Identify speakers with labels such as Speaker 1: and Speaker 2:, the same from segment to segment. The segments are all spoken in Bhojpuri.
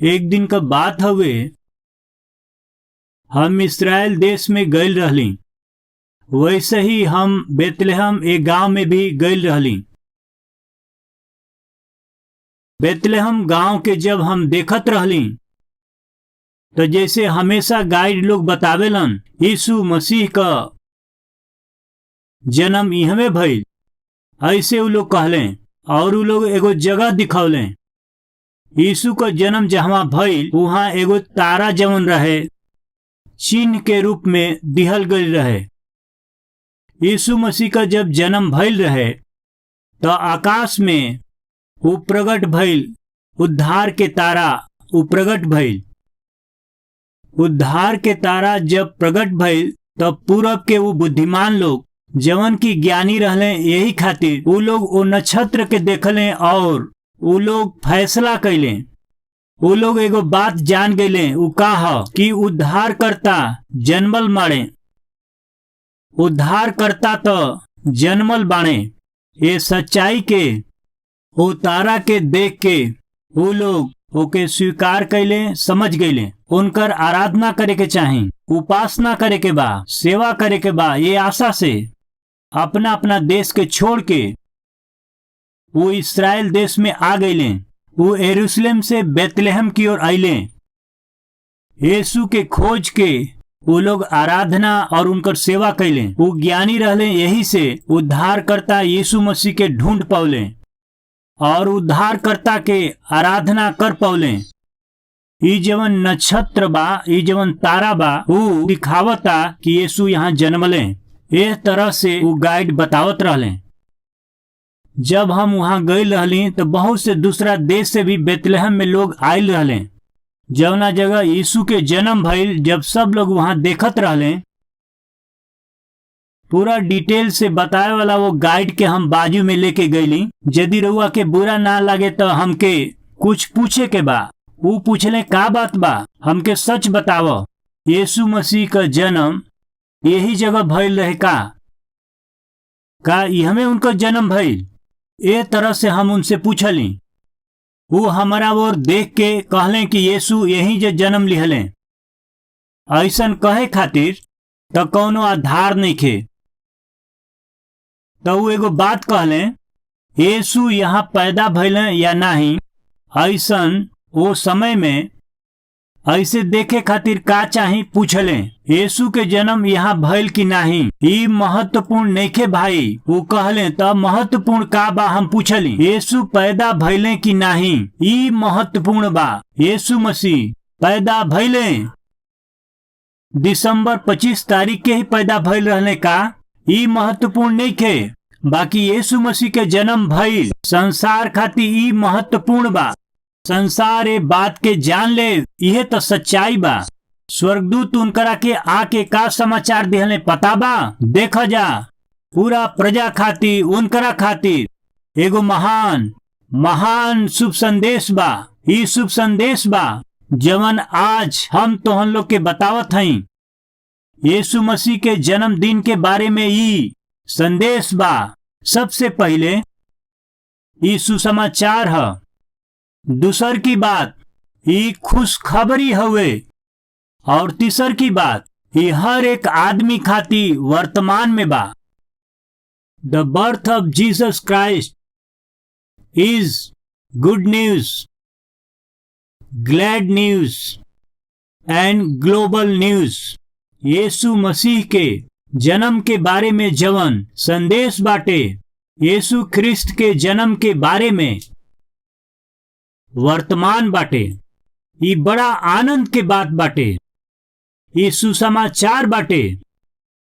Speaker 1: एक दिन का बात हवे, हम इस्राएल देश में गइल रहली। वैसे ही हम बेतलेहम एक गांव में भी गइल रहली। बेतलेहम गांव के जब हम देखत रहली तो जैसे हमेशा गाइड लोग बतावेलन यीशु मसीह का जन्म इहमे भइल, ऐसे उ लोग कहले और उ लोग एगो जगह दिखौले। यीशु का जन्म जहाँ भइल वहाँ एगो तारा जवन रहे चिन्ह के रूप में दिहल गई रहे। यीशु मसीह का जब जन्म भइल रहे तो आकाश में वो प्रगट भइल, उद्धार के तारा वो प्रगट भइल। उद्धार के तारा जब प्रगट भइल तब पूरब के वो बुद्धिमान लोग जवन की ज्ञानी रहले, यही खातिर वो लोग वो नक्षत्र के देखले और वो लोग फैसला कैले। वो लोग एगो बात जान गए, वो कहा कि उद्धारकर्ता जन्मल बाणे, उद्धारकर्ता तो जन्मल बाणे। ये सच्चाई के वो तारा के देख के वो लोग ओके स्वीकार कैले, समझ गए। उनकर आराधना करे के चाही, उपासना करे के बा, सेवा करे के बा। ये आशा से अपना अपना देश के छोड़ के वो इस्राएल देश में आ गए। वो यरूशलेम से बेतलेहम की ओर आइले। यीशु के खोज के वो लोग आराधना और उनकर सेवा कैले। वो ज्ञानी रहले, यही से उद्धारकर्ता यीशु मसीह के ढूंढ पौले और उद्धारकर्ता के आराधना कर पौले। ई जवन नक्षत्र बा, ई जवन तारा बा, वो दिखावता कि यीशु यहाँ जन्मले। इस तरह से वो गाइड बतावत रहले। जब हम वहाँ गए रहली तो बहुत से दूसरा देश से भी बेतलेहम में लोग आयल रहले। जवना जगह यीशु के जन्म भइल, जब सब लोग वहाँ देखत रहले, पूरा डिटेल से बताए वाला वो गाइड के हम बाजू में लेके गईली। यदि रउआ के बुरा ना लगे तो हमके कुछ पूछे के बा। वो पूछले का बात बा, हमके सच बताव, यीशु मसीह का जन्म यही जगह भइल रहे का इहमे उनका जन्म भइल? ए तरह से हम उनसे पूछली। वो हमारा ओर देख के कहले कि यीशु यही जे जन्म लिहले। ऐसन कहे खातिर तो कौनो आधार नहीं खे। तो वो एगो बात कहले, यीशु यहाँ पैदा भइले या नहीं, ऐसन वो समय में ऐसे देखे खातिर का चाही पूछले। यीशु के जन्म यहाँ भइल कि नहीं, ई महत्वपूर्ण नइखे भाई। वो कहले तब महत्वपूर्ण का बा हम पूछली। यीशु पैदा भइले कि नहीं, ई महत्वपूर्ण बा। यीशु मसीह पैदा भइले दिसंबर 25 तारीख के ही पैदा भइल रहले का, ई महत्वपूर्ण नइखे। बाकी यीशु मसीह के जन्म भइल संसार खातिर ई महत्वपूर्ण बा। संसार ए बात के जान ले, यह तो सच्चाई बा। स्वर्गदूत उनकरा के आके का समाचार दिहले पता बा? देखा जा, पूरा प्रजा खातिर, उनकरा खातिर एगो महान महान शुभ संदेश बा। ई शुभ संदेश बा जवन आज हम तोहन लोग के बतावत हई। यीशु मसीह के जन्मदिन के बारे में ई संदेश बा। सबसे पहले ई सुसमाचार है। दूसर की बात ये खुशखबरी हवे और तीसर की बात ये हर एक आदमी खातिर वर्तमान में बा। The birth of Jesus Christ is good news, glad news and global news. यीशु मसीह के जन्म के बारे में जवन संदेश बाटे, यीशु ख्रिस्त के जन्म के बारे में वर्तमान बाटे। ये बड़ा आनंद के बात बाटे, ये सुसमाचार बाटे।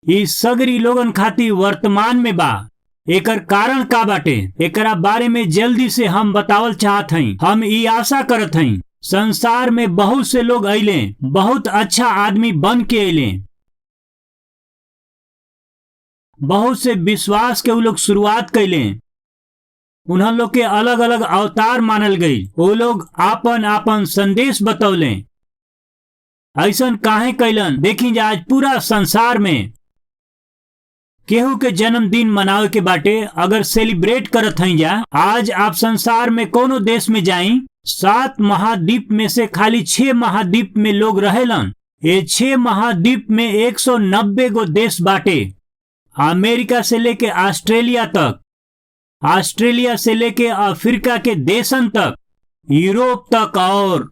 Speaker 1: ये सगरी लोगन खातिर वर्तमान में बा। एकर कारण का बाटे, एकरा बारे में जल्दी से हम बतावल चाहत हई। हम ये आशा करत हई संसार में बहुत से लोग अइले, बहुत अच्छा आदमी बन के अइले। बहुत से विश्वास के वो लोग शुरुआत कैले। उन्हों लोग के अलग अलग अवतार मानल गई। वो लोग आपन आपन संदेश बतौले। ऐसन काहे कैलन? देखी जा, आज पूरा संसार में केहू के जन्मदिन मनावे के बाटे, अगर सेलिब्रेट करत हई जा। आज आप संसार में कोनो देश में जाई, 7 महाद्वीप में से खाली 6 महाद्वीप में लोग रहेलन। ये 6 महाद्वीप में 190 गो देश बाटे। अमेरिका से लेके ऑस्ट्रेलिया तक, ऑस्ट्रेलिया से लेके अफ्रीका के देशन तक, यूरोप तक और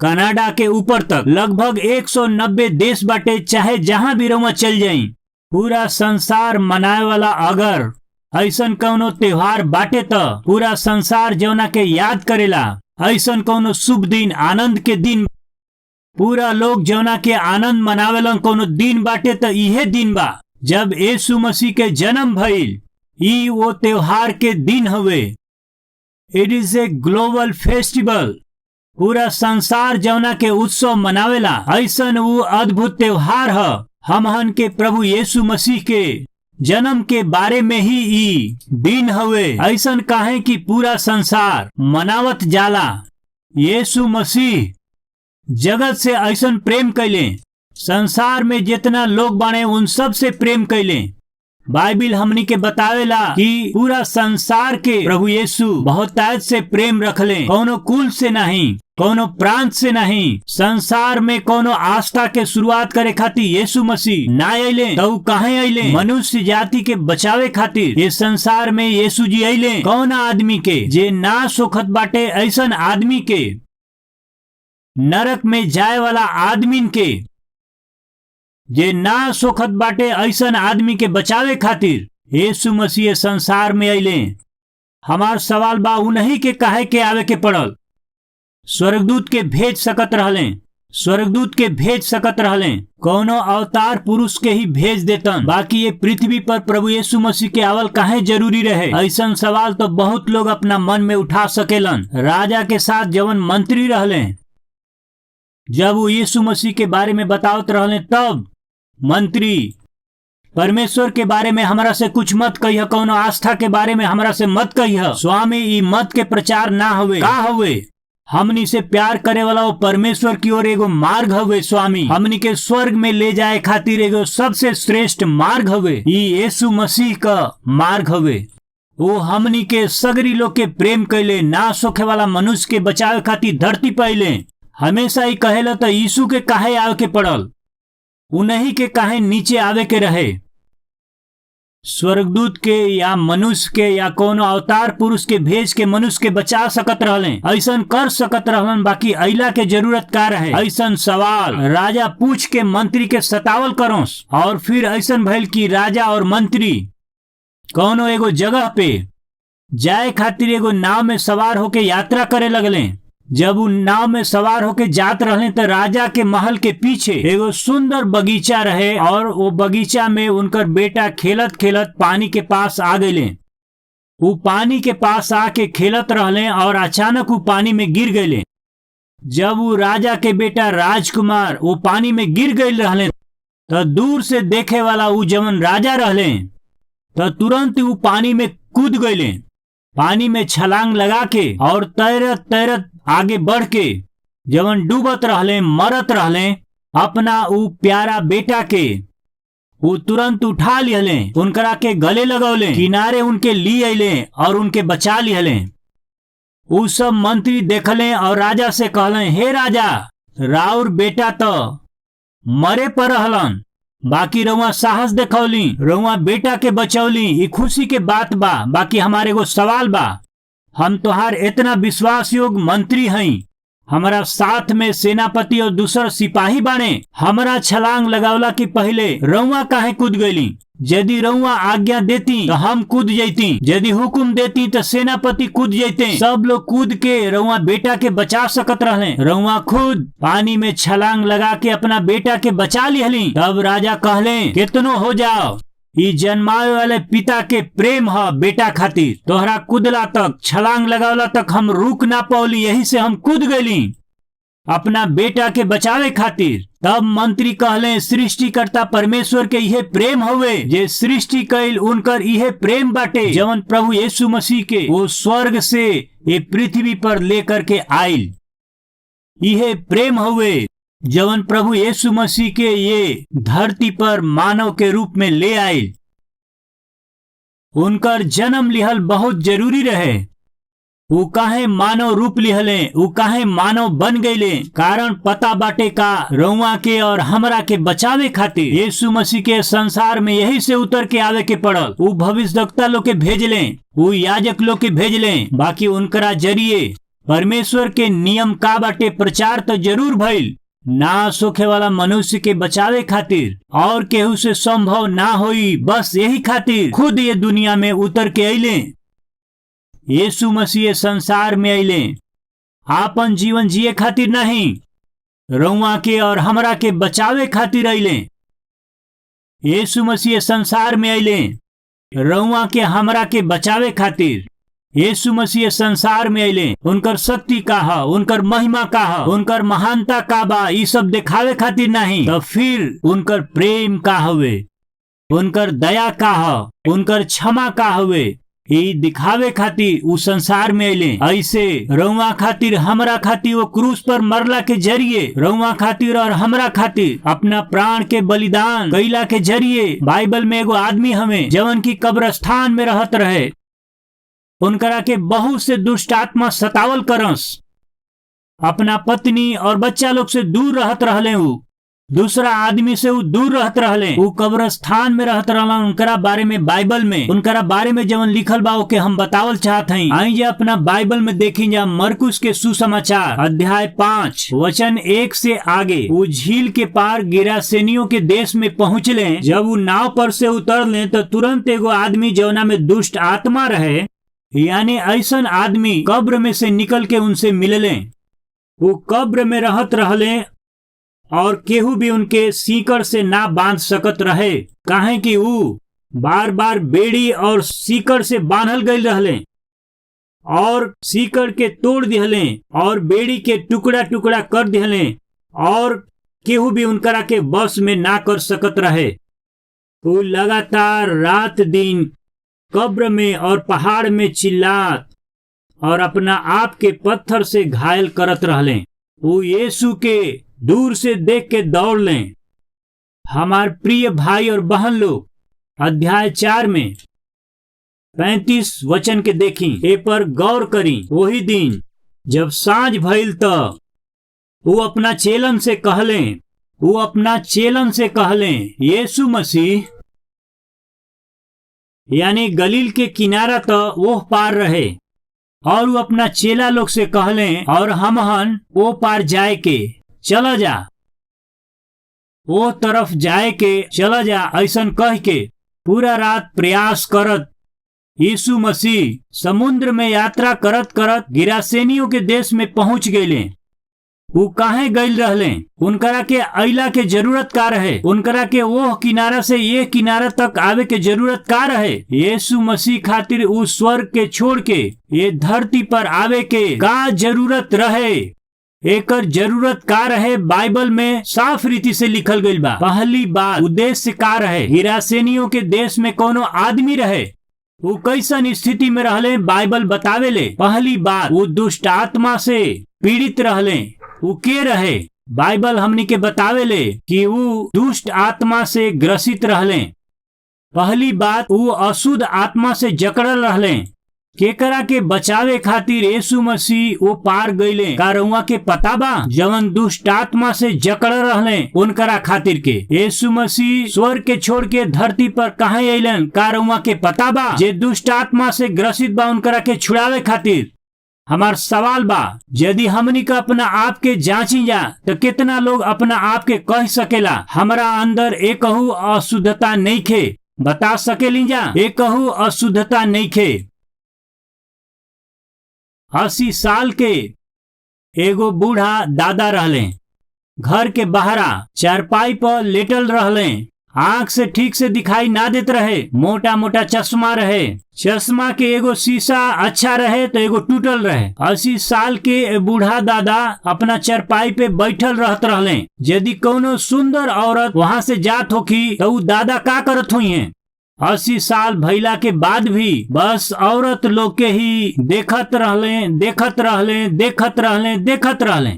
Speaker 1: कनाडा के ऊपर तक लगभग 190 देश बाटे। चाहे जहां भी रहुआ चल जाई, पूरा संसार मनाए वाला अगर ऐसन कौनो त्योहार बाटे त पूरा संसार जौना के याद करेला, ऐसन कौनो शुभ दिन, आनंद के दिन, पूरा लोग जौना के आनंद मनावेलन कौनो दिन बाटे त इहे दिन बा जब यीशु मसीह के जन्म भइल। ई वो त्योहार के दिन हवे। It is a global festival. पूरा संसार जौना के उत्सव मनावेला, ऐसन वो अद्भुत त्योहार है हमहन के प्रभु यीशु मसीह के जन्म के बारे में ही ई दिन हवे। ऐसन काहे कि पूरा संसार मनावत जाला। यीशु मसीह जगत से ऐसन प्रेम कैले, संसार में जितना लोग बाने उन सब से प्रेम कैले। बाइबिल हमनी के बतावेला कि पूरा संसार के प्रभु यीशु बहुतायत से प्रेम रखले, कोनो कुल से नहीं, कोनो प्रांत से नहीं। संसार में कोनो आस्था के शुरुआत करे खातिर यीशु मसीह ना अइले तो काहे अइले? मनुष्य जाति के बचावे खातिर ये संसार में यीशु जी अइले। कौन आदमी के जे ना सोखत बाटे, ऐसन आदमी के, नरक में जाए वाला आदमी के जे ना सोखत बाटे, ऐसन आदमी के बचावे खातिर यीशु मसीह संसार में अइले। हमार सवाल बा, उन्हीं के काहे के आवे के पड़ल? स्वर्गदूत के भेज सकत रहले, स्वर्गदूत के भेज सकत रहले, कौनो अवतार पुरुष के ही भेज देतन। बाकी ये पृथ्वी पर प्रभु यीशु मसीह के आवल काहे जरूरी रहे? ऐसन सवाल तो बहुत लोग अपना मन में उठा सकेलन। राजा के साथ जवन मंत्री रहले, जब वो यीशु मसीह के बारे में बतावत रहले, तब मंत्री परमेश्वर के बारे में हमरा से कुछ मत कहिए, कौनो आस्था के बारे में हमरा से मत कहिए। स्वामी, ई मत के प्रचार ना हवे। का हवे? हमनी से प्यार करे वाला वो परमेश्वर की ओर एगो मार्ग हवे। स्वामी, हमनी के स्वर्ग में ले जाए खातिर एगो सबसे श्रेष्ठ मार्ग हवे। ई यीशु मसीह का मार्ग हवे। वो हमनी के सगरी लोग के प्रेम कैले, ना सोखे वाला मनुष्य के बचावे खातिर धरती पहिले। हमेशा ही कहेला तो यीशु के काहे आवे के पड़ल? उन्हीं के काहे नीचे आवे के रहे? स्वर्गदूत के या मनुष्य के या कोनो अवतार पुरुष के भेज के मनुष्य के बचा सकत रहले, ऐसन कर सकत रहलन। बाकी अइला के जरूरत का रहे? ऐसन सवाल राजा पूछ के मंत्री के सतावल करोस। और फिर ऐसन भइल कि राजा और मंत्री कोनो एगो जगह पे जाए खातिर एगो नाव में सवार होके यात्रा करे लगले। जब उन नाव में सवार होके जात रहले तो राजा के महल के पीछे एगो सुंदर बगीचा रहे और वो बगीचा में उनकर बेटा खेलत खेलत पानी के पास आ गए। वो पानी के पास आके खेलत रहले और अचानक वो पानी में गिर गए। जब वो राजा के बेटा राजकुमार वो पानी में गिर गए रहले तो दूर से देखे वाला वो जवन राजा रहले तो तुरंत वो पानी में कूद गए। पानी में छलांग लगा के और तैरत तैरत आगे बढ़ के जवन डूबत रहले, मरत रहले, अपना ऊ प्यारा बेटा के वो तुरंत उठा लिहले, उनकरा के गले लगौले, किनारे उनके ली अइले और उनके बचा लिहले। ऊ सब मंत्री देखले और राजा से कहले, हे राजा, राउर बेटा तो मरे पर रहलन, बाकी रउआ साहस देखौली, रउआ बेटा के बचौली, ये खुशी के बात बा। बाकी हमारे को सवाल बा, हम तोहार इतना विश्वास योग्य मंत्री हई, हमारा साथ में सेनापति और दूसर सिपाही बाने, हमारा छलांग लगावला की पहले रउआ काहे कूद गईली? यदि रउआ आज्ञा देती तो हम कूद जैती, यदि हुक्म देती तो सेनापति कूद जैते। सब लोग कूद के रउआ बेटा के बचा सकत रहले, रउआ खुद पानी में छलांग लगा के अपना बेटा के बचा लिहली। तब राजा कहले, कितनो हो जाओ, ई जन्मावे वाले पिता के प्रेम है बेटा खातिर। तोहरा कूदला तक, छलांग लगावला तक हम रुक ना पौली, यही से हम कूद गईली अपना बेटा के बचावे खातिर। तब मंत्री कहले, सृष्टिकर्ता परमेश्वर के यह प्रेम हुए जे सृष्टि कैल, उनकर यह प्रेम बाटे जवन प्रभु यीशु मसीह के वो स्वर्ग से ये पृथ्वी पर लेकर के आयल। यह प्रेम हुए जवन प्रभु यीशु मसीह के ये धरती पर मानव के रूप में ले आयल। उनकर जन्म लिहल बहुत जरूरी रहे। ऊ काहे मानव रूप लिहले, ऊ काहे मानव बन गईले। कारण पता बाटे का रउआ के और हमरा के बचावे खातिर यीशु मसीह के संसार में यही से उतर के आवे के पड़ल। ऊ भविष्यवक्ता लोग के भेजले, ऊ याजक लोग के भेजले, बाकी उनकरा जरिए परमेश्वर के नियम का बाटे प्रचार तो जरूर भइल। नाश होखे वाला मनुष्य के बचावे खातिर और केहू से संभव ना होई, बस यही खातिर खुद ये दुनिया में उतर के अइले। यीशु मसीह संसार में अइले आपन जीवन जिए खातिर नहीं, रउआ के और हमरा के बचावे खातिर अइले। यीशु मसीह संसार में अइले रउआ के हमरा के बचावे खातिर। यीशु मसीह संसार में अइले उनकर शक्ति का ह, उनकर महिमा का ह, उनकर महानता का बा, ई सब दिखावे खातिर नहीं, तो फिर उनकर प्रेम का हवे, उनकर दया का ह, उनकर क्षमा का हवे, ई दिखावे खातिर उ संसार में अइले। ऐसे रउआ खातिर हमरा खातिर वो क्रूस पर मरला के जरिए, रउआ खातिर और हमरा खातिर अपना प्राण के बलिदान कईला के जरिए। बाइबल में एगो आदमी हमें जवन की कब्रस्तान में रहत रहे, उनकरा के बहुत से दुष्ट आत्मा सतावल करस, अपना पत्नी और बच्चा लोग से दूर रहत रहले, ऊ दूसरा आदमी से ऊ दूर रहत रहले, ऊ कब्रस्तान में रहत रहलन। उनकरा बारे में बाइबल में उनकरा बारे में जवन लिखल बा ओके हम बतावल चाहत हई। आई जा अपना बाइबल में देखी जा मरकुस के सुसमाचार अध्याय 5 वचन 1 से आगे। ऊ झील के पार गिरासेनियों के देश में पहुंचले। जब ऊ नाव पर से उतरले तो तुरंत एगो आदमी जवना में दुष्ट आत्मा रहे, यानी ऐसन आदमी कब्र में से निकल के उनसे मिलले। वो कब्र में रहत रहले और केहू भी उनके सीकड़ से ना बांध सकत रहे, काहे कि वो बार बार बेड़ी और सीकड़ से बांधल गई रहले और सीकड़ के तोड़ दिहले और बेड़ी के टुकड़ा टुकड़ा कर दिहले और केहू भी उनकरा के बस में ना कर सकत रहे। वो लगातार रात दिन कब्र में और पहाड़ में चिल्लात और अपना आप के पत्थर से घायल करत रहले। वो यीशु के दूर से देख के दौड़ लें। हमार प्रिय भाई और बहन लोग, अध्याय 4 में 35 वचन के देखी, ए पर गौर करी। वही दिन जब सांझ भइल त वो अपना चेलन से कहले, यीशु मसीह यानी गलील के किनारा तो वो पार रहे, और वो अपना चेला लोग से कहले, और हमहन वो पार जाए के चला जा, वो तरफ जाए के चला जा। ऐसन कह के पूरा रात प्रयास करत यीशु मसीह समुद्र में यात्रा करत करत गिरासेनियों के देश में पहुंच गए। वो काहे गइल रहले, उनकरा के अइला के जरूरत का रहे, उनकरा के वो किनारा से ये किनारा तक आवे के जरूरत का रहे। यीशु मसीह खातिर उस स्वर्ग के छोड़ के ये धरती पर आवे के का जरूरत रहे, एकर जरूरत का रहे बाइबल में साफ रीति से लिखल गइल बा। पहली बात उद्देश्य का रहे, गिरासेनियों के देश में कोनो आदमी रहे, वो कैसन स्थिति में रहले बाइबल बतावेले। पहली बात वो दुष्ट आत्मा से पीड़ित रहले। वो के रहे, बाइबल हमनी के बतावेले कि वो दुष्ट आत्मा से ग्रसित रहले। पहली बात वो अशुद्ध आत्मा से जकड़ल रहले। केकरा के बचावे खातिर यीशु मसीह वो पार गईले, का रउआ के पता बा? जवन दुष्ट आत्मा से जकड़ रहले उनकरा खातिर के यीशु मसीह स्वर्ग के छोड़ के धरती पर कहाँ अइलन, का रउआ के पता बा? जे दुष्ट आत्मा से ग्रसित बा उनकरा के छुड़ावे खातिर। हमार सवाल बा, यदि हमनी का अपना आप के जांची जा तो कितना लोग अपना आप के कह सकेला हमरा अंदर एकहू अशुद्धता नहीं खे? बता सकेली जा एकहू अशुद्धता नहीं खे। 80 साल के एगो बूढ़ा दादा रहले, घर के बहरा चारपाई पर लेटल रहले, आंख से ठीक से दिखाई ना देत रहे, मोटा मोटा चश्मा रहे, चश्मा के एगो शीशा अच्छा रहे तो एगो टूटल रहे। 80 साल के बूढ़ा दादा अपना चारपाई पे बैठल रहत रहले। यदि कोनो सुंदर औरत वहां से जात होखी तो उ दादा का करत हुई है? 80 साल भइला के बाद भी बस औरत लोग के ही देखत रहले,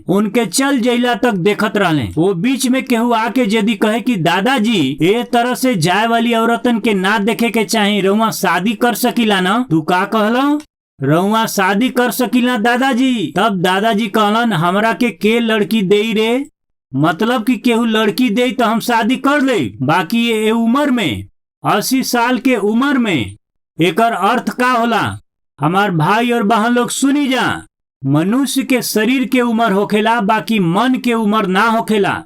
Speaker 1: उनके चल जइला तक देखत रहले। वो बीच में केहू आके यदि कहे कि दादाजी ए तरह से जाए वाली औरतन के ना देखे के चाही, रउआ शादी कर सकीला ना? तू का कहला? रउआ शादी कर सकीला दादाजी? तब दादाजी कहलन, हमरा के लड़की दे रे? मतलब कि केहू लड़की दे तो हम शादी कर ले, बाकी ये उम्र में 80 साल के उम्र में एकर अर्थ का होला? हमार भाई और बहन लोग सुनी जा, मनुष्य के शरीर के उम्र होखेला, बाकी मन के उम्र ना होखेला।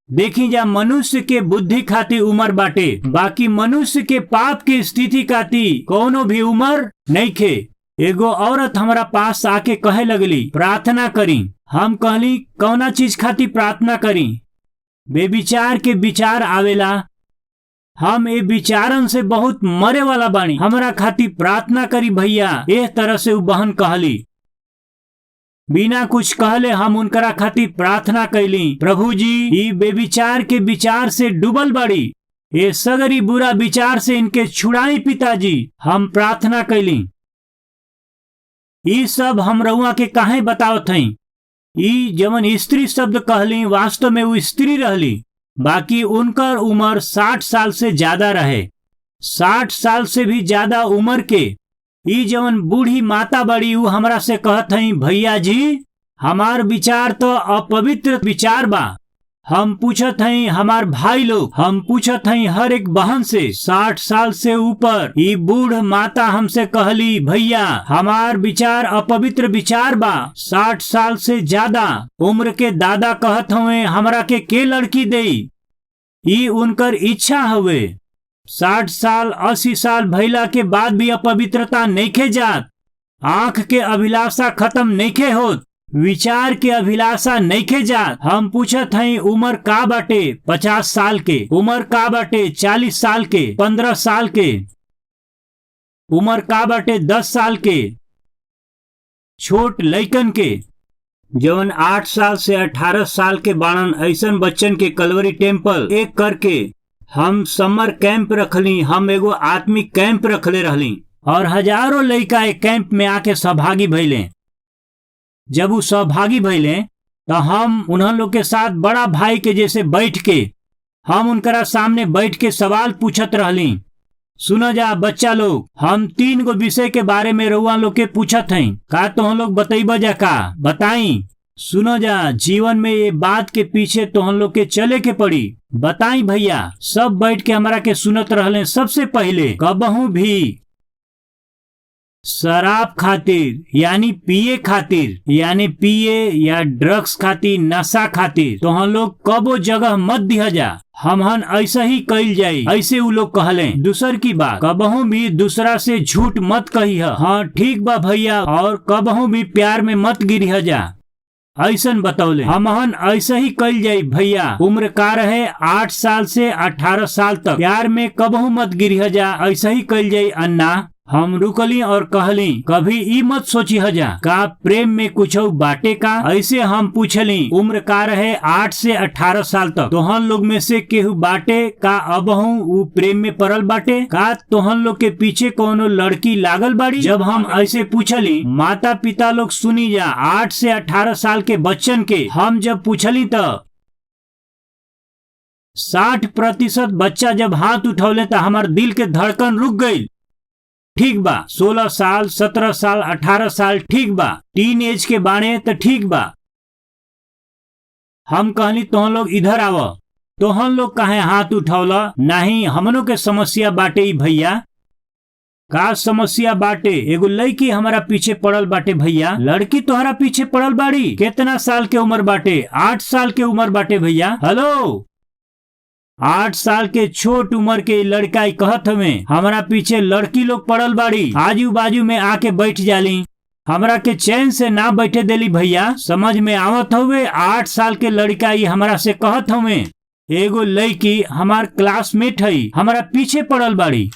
Speaker 1: देखी जा, मनुष्य के बुद्धि खातिर उम्र बाटे, बाकी मनुष्य के पाप की स्थिति खातिर कोनो भी उम्र नहीं खे। एगो औरत हमारा पास आके कहे लगली, प्रार्थना करी। हम कहली, कौना चीज खातिर प्रार्थना करी? बेविचार के विचार आवेला, हम ए विचारन से बहुत मरे वाला बानी, हमरा खातिर प्रार्थना करी भैया। एह तरह से उ बहन कहली। बिना कुछ कहले हम उनकरा खातिर प्रार्थना कैली, प्रभु जी ई बेविचार के विचार से डूबल बाड़ी, ये सगरी बुरा विचार से इनके छुड़ाई पिताजी। हम प्रार्थना कैली। ई सब हम रउआ के काहे बतावत हई? ई जवन स्त्री शब्द कहली, वास्तव में वो स्त्री रहली, बाकी उनकर उम्र 60 साल से ज्यादा रहे। 60 साल से भी ज्यादा उम्र के ई जवन बूढ़ी माता बड़ी, उ हमरा से कहत हई, भैया जी हमार विचार तो अपवित्र विचार बा। हम पूछत हई हमार भाई लोग, हम पूछत हई हर एक बहन से, 60 साल से ऊपर ई बूढ़ माता हमसे कहली, भैया हमार विचार अपवित्र विचार बा। 60 साल से ज्यादा उम्र के दादा कहत हुए हमरा के लड़की देई, ई उनकर इच्छा हुए। 60 साल 80 साल भइला के बाद भी अपवित्रता नइखे जात। आंख के अभिलाषा खत्म नइखे होत, विचार के अभिलाषा नइखे जात। हम पूछत हई उम्र का बाटे? 50 साल के। उम्र का बाटे? 40 साल के। 15 साल के। उम्र का बाटे? 10 साल के। छोट लइकन के जवन 8 साल से 18 साल के बाणन, ऐसन बच्चन के कलवरी टेम्पल एक करके हम समर कैंप रखली। हम एगो आत्मिक कैंप रखले रहली और हजारों लइका एक कैंप में आके सहभागी भइले। जब वो सहभागी भइले तो हम उन्हन लोग के साथ बड़ा भाई के जैसे बैठ के हम उनकरा सामने बैठ के सवाल पूछत रहली। सुनो जा बच्चा लोग, हम 3 गो विषय के बारे में रउआ लोग के पूछत हई, का तुम लोग बतइबा जा? का बताई? सुनो जा, जीवन में ये बात के पीछे तुम लोग के चले के पड़ी। बताई भैया। सब बैठ के हमारा के सुनत रहले। सबसे पहले, कबहू भी शराब खातिर यानी पिए खातिर यानी पिए या ड्रग्स खातिर, नशा खातिर तो हम लोग कबो जगह मत दिया जा। हमहन ऐसा ही कइल जाई, ऐसे उ लोग कहले। दूसर की बात, कबहू भी दूसरा से झूठ मत कही। हाँ ठीक बा भैया। और कबहू भी प्यार में मत गिरी जा, ऐसन बतौले। हमहन ऐसा ही कइल जाई भैया। उम्र का रहे 8 साल से 18 साल तक, प्यार में कबहू मत गिरी जा, ऐसा ही कइल जाई अन्ना। हम रुकली और कहली, कभी ई मत सोची हजा का प्रेम में कुछ बाटे का? ऐसे हम पूछली। उम्र का रहे 8 से 18 साल तक, तोहन लोग में से केहू बाटे का अबहू उ प्रेम में पड़ल बाटे का? तोहन लोग के पीछे कोनो लड़की लागल बाड़ी? जब हम ऐसे पूछली, माता पिता लोग सुनी जा, 8 से 18 साल के बच्चन के हम जब पूछली तो 60% बच्चा जब हाथ उठौले तो हमार दिल के धड़कन रुक गई। ठीक बा, 16 साल 17 साल 18 साल ठीक बा, टीन एज के बाणे तो ठीक बा। हम कहली, तोहन लोग इधर आव। तोहन लोग काहे हाथ उठौला? नहीं, हमनों के समस्या बाटे ई भैया। का समस्या बाटे? एगो लड़की हमारा पीछे पड़ल बाटे भैया। लड़की तोहरा पीछे पड़ल बाड़ी? कितना साल के उम्र बाटे? 8 साल के उम्र बाटे भैया। हेलो, 8 साल के छोट उम्र के लड़का कहत हमें हमारा पीछे लड़की लोग पड़ल बाड़ी, आजू बाजू में आके बैठ जाली, हमरा के चैन से ना बैठे देली भैया। समझ में आवत हुए? 8 साल के लड़का ये हमारा से कहत हमें एगो लड़की हमार क्लासमेट है हमारा पीछे पड़ल बाड़ी।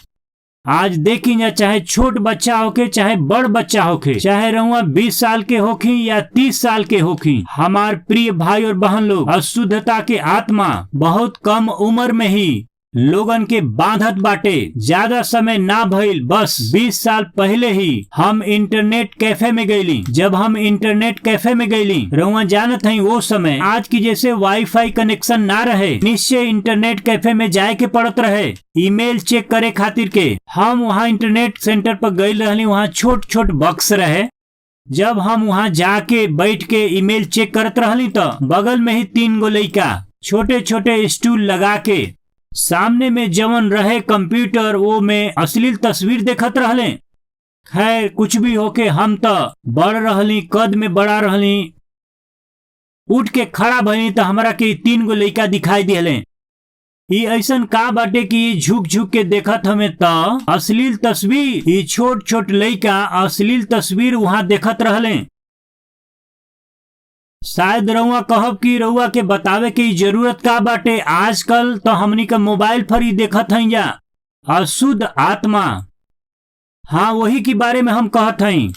Speaker 1: आज देखी जा, चाहे छोट बच्चा होके चाहे बड़ बच्चा होके, चाहे रउआ 20 साल के होखी या 30 साल के होखी, हमार प्रिय भाई और बहन लोग, अशुद्धता के आत्मा बहुत कम उम्र में ही लोगन के बांधत बाटे। ज्यादा समय ना भइल, बस 20 साल पहले ही हम इंटरनेट कैफे में गईली। जब हम इंटरनेट कैफे में गईली, रउआ जानत हई वो समय आज की जैसे वाईफाई कनेक्शन ना रहे। निश्चय इंटरनेट कैफे में जाए के पड़त रहे ईमेल चेक करे खातिर के। हम वहाँ इंटरनेट सेंटर पर गई रहली, वहाँ छोट छोट बक्स रहे। जब हम वहाँ जाके बैठ के ईमेल चेक करत रहली तो बगल में ही 3 गो लइका छोटे छोटे स्टूल लगा के सामने में जवन रहे कंप्यूटर, वो में अश्लील तस्वीर देखत रहले। खैर कुछ भी होके हम तो बड़ रहली, कद में बड़ा रहली। उठ के खड़ा भइनी तो हमरा के 3 गो लइका दिखाई दिले। ये ऐसन का बाटे कि झुक झुक के देखत हमें तो अश्लील तस्वीर। ये छोट छोट लइका अश्लील तस्वीर वहां देखत रहले। शायद रउआ कहब कि रउआ के बतावे की जरूरत का बाटे, आजकल तो हमनी के मोबाइल पर ही देखत हई जा अशुद्ध आत्मा। हाँ, वही के बारे में हम कहत हई।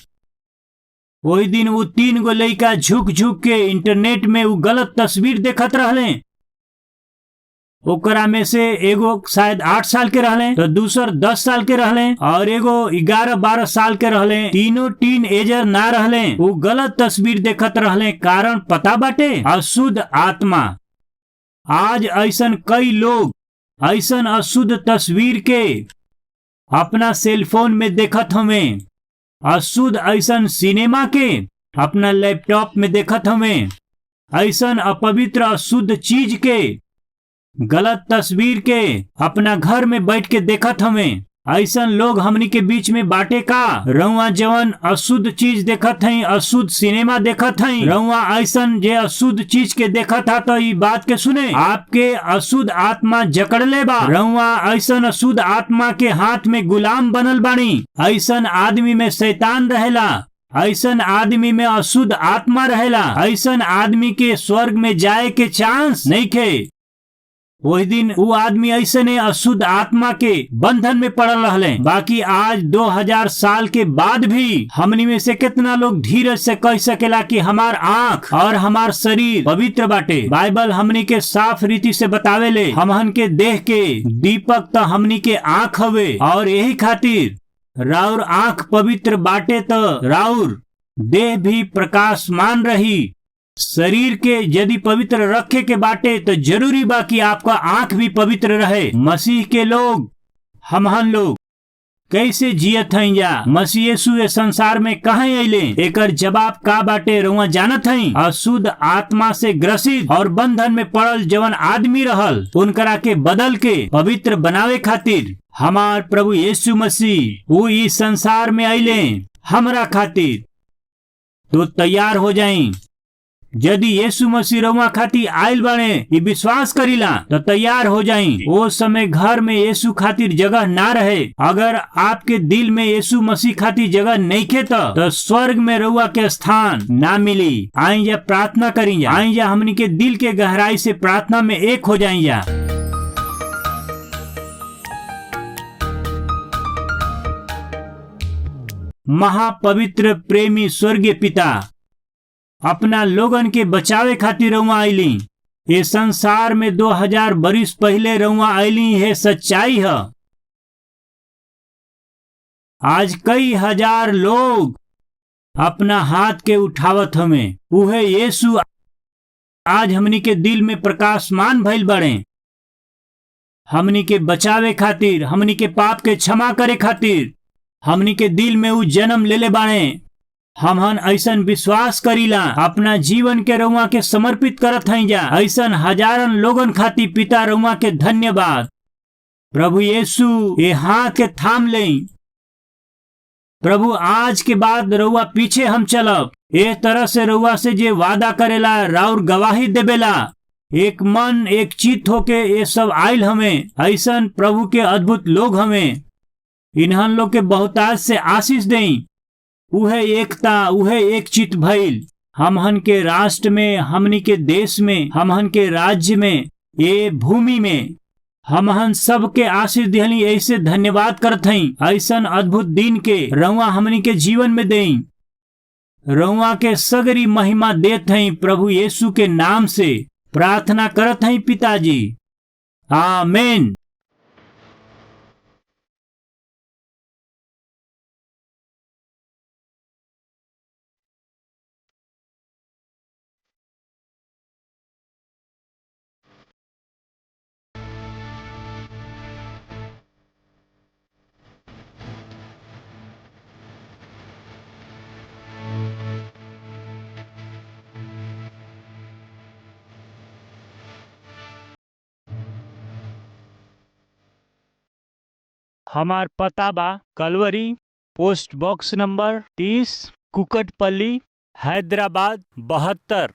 Speaker 1: वही दिन वो 3 गो लइका झुक झुक के इंटरनेट में वो गलत तस्वीर देखत रहले। ओकरा में से एगो शायद 8 साल के रहले, तो दूसर 10 साल के रहले और एगो 11-12 साल के रहले। तीनों टीन एजर ना रहले। वो गलत तस्वीर देखत रहले। कारण पता बाटे, अशुद्ध आत्मा। आज ऐसन कई लोग ऐसन अशुद्ध तस्वीर के अपना सेलफोन में देखत हमें, अशुद्ध ऐसन सिनेमा के अपना लैपटॉप में देखत हमें, ऐसन अपवित्र अशुद्ध चीज के गलत तस्वीर के अपना घर में बैठ के देखत हमें। ऐसन लोग हमनी के बीच में बाटे का। रउआ जवन अशुद्ध चीज देखत हई, अशुद्ध सिनेमा देखत हई, रउआ ऐसन जे अशुद्ध चीज के देखत हा तो ई बात के सुने, आपके अशुद्ध आत्मा जकड़ ले बा। रउआ ऐसन अशुद्ध आत्मा के हाथ में गुलाम बनल बानी। ऐसन आदमी में शैतान रहेला, ऐसन आदमी में अशुद्ध आत्मा रहेला। ऐसन आदमी के स्वर्ग में जाए के चांस नहीं खे। वही दिन वो आदमी ऐसे ने अशुद्ध आत्मा के बंधन में पड़ल रहले। बाकी आज 2000 साल के बाद भी हमनी में से कितना लोग धीरज से कह सकेला कि हमार आँख और हमार शरीर पवित्र बाटे। बाइबल हमनी के साफ रीति से बतावेले, हमहन के देह के दीपक तो हमनी के आँख हवे और यही खातिर राउर आँख पवित्र बाटे तो राउर देह भी प्रकाशमान रही। शरीर के यदि पवित्र रखे के बाटे तो जरूरी बा कि आपका आंख भी पवित्र रहे। मसीह के लोग, हमहन लोग कैसे जियत हई जा? मसीह यीशु ए संसार में कहाँ अइले? एकर जवाब का बाटे रउआ जानत हई? अशुद्ध आत्मा से ग्रसित और बंधन में पड़ल जवन आदमी रहल, उनकरा के बदल के पवित्र बनावे खातिर हमार प्रभु यीशु मसीह वो इस संसार में अइले हमरा खातिर। तो तैयार हो जाई। यदि यीशु मसीह रउआ खातिर आयल बाने ये विश्वास करीला तो तैयार हो जाई। वो समय घर में यीशु खातिर जगह ना रहे। अगर आपके दिल में यीशु मसीह खातिर जगह नहीं खे तो स्वर्ग में रउआ के स्थान ना मिली। आई जा प्रार्थना करी जा। आई जा हमनी के दिल के गहराई से प्रार्थना में एक हो जाई जा। महापवित्र प्रेमी स्वर्गीय पिता, अपना लोगन के बचावे खातिर रउआ आइली। ये संसार में 2000 बरिस पहले रउआ आइली है सच्चाई है। आज कई हजार लोग अपना हाथ के उठावत हमें। उहे यीशु आज हमनी के दिल में प्रकाशमान भइल बड़े। हमनी के बचावे खातिर, हमनी के पाप के क्षमा करे खातिर हमनी के दिल में उ जन्म लेले बाड़े। हमहन ऐसन विश्वास करीला, अपना जीवन के रउआ के समर्पित करत हई जा। ऐसन हजारन लोगन खातिर पिता रउआ के धन्यवाद। प्रभु यीशु ये हाथ के थाम लें। प्रभु आज के बाद रउआ पीछे हम चलब। एक तरह से रउआ से जे वादा करेला, राउर गवाही देवेला, एक मन एक चित होके ये सब आयल हमें। ऐसन प्रभु के अद्भुत लोग हमें। इन्हन लोग के बहुतायत से आशीष दें। उहे एकता, उहे एक चित भइल हमहन के राष्ट्र में, हमनी के देश में, हमहन के राज्य में, ये भूमि में हमहन सबके आशीष दिहली। ऐसे धन्यवाद करत हई। ऐसन अद्भुत दिन के रउआ हमनी के जीवन में दें। रउआ के सगरी महिमा देत हई। प्रभु यीशु के नाम से प्रार्थना करत हई पिताजी, आमीन। हमार पता बा Calvary, post box number 30, Kukatpally, Hyderabad 72।